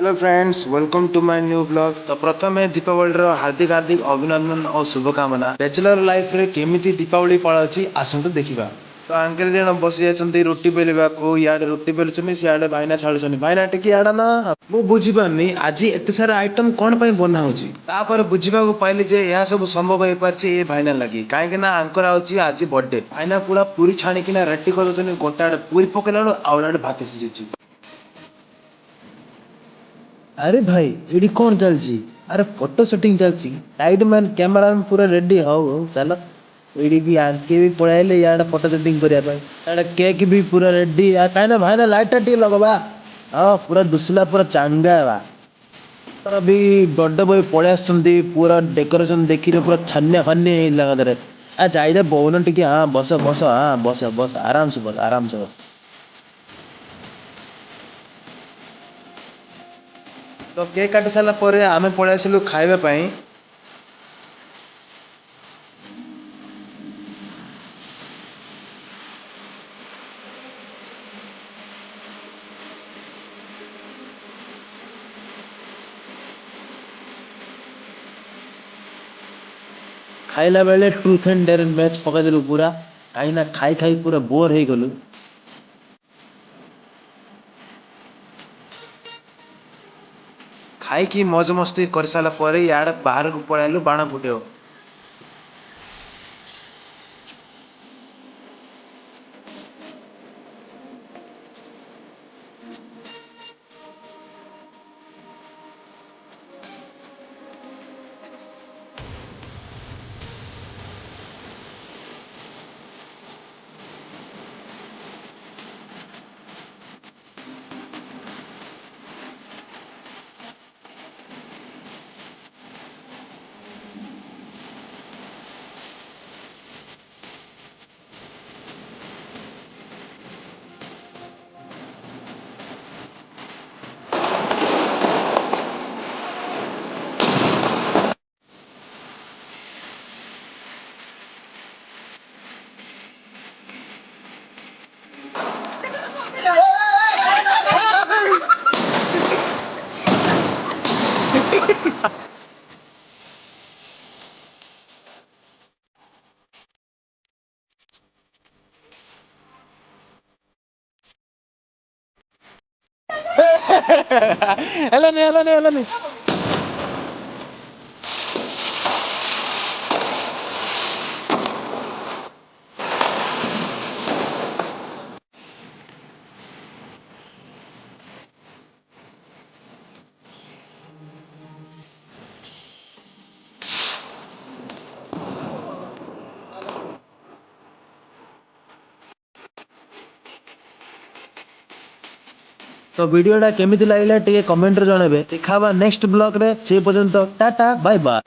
Hello friends, welcome to my new blog. तो प्रथमे दीपावली हार्दिक हार्दिक अभिनंदन और शुभकामना। बैचलर लाइफ रे केमिति दीपावली पड़ाची आसंतु देखिबा। तो अंकल जन बसी जाचंती रोटी बेलिबा को याडे रोटी बेलुचनी सियाडे भाईना छाडुचनी। भाईना टिके याडा ना मु बुझी पारनी आज एते सारा आइटम कोन पई बना होची। तापर बुझीबा को पाइली जे यह सब संभव होई पारची ए भाईना लगी। काहे कि ना अंकर आउची आज बर्थडे। भाईना पूरा पूरी छाणी किना रेडी करछनी। गोटाडे पूरी पकेलाडो आउलाडे भात सिजुची। अरे भाई एडी कौन चलची। अरे फोटो शूटिंग चलची। टाइट मैन कैमरा में पूरा रेडी हो चलो। एडी भी आके भी पळाइले याडा फोटो शूटिंग करिया भाई। याडा केक भी पूरा रेडी आ काहे ना भाई ना लाइट टी लगबा। हां पूरा दुसला पूरा चांगा बा। तर अभी बर्थडे बॉय पळे आछंती पूरा डेकोरेशन देखिरे पूरा छन्ने फन्ने लगा दरे। आ जाइदे बोन टिके हां बस बस हां बस बस आराम से बस आराम से बस। तो केक काटी सारा पर आमे पळे आसिलु खाइबा पई। खाइला बेले ट्रूथ एंड डेयर मैच पकेदेलु पूरा। काई ना खाई खाई पूरा बोर हे गलु। खाई की मौज मस्ती कर साला पर यार बाहर को पळाइलु बाण फुटेओ। हेलो नहीं हेलो नहीं हेलो नहीं। तो वीडियोटा केमिति लागला टिके कमेंट रे जणाबे। देखा नेक्स्ट ब्लॉग रे से पर्यंत टाटा बाय बाय।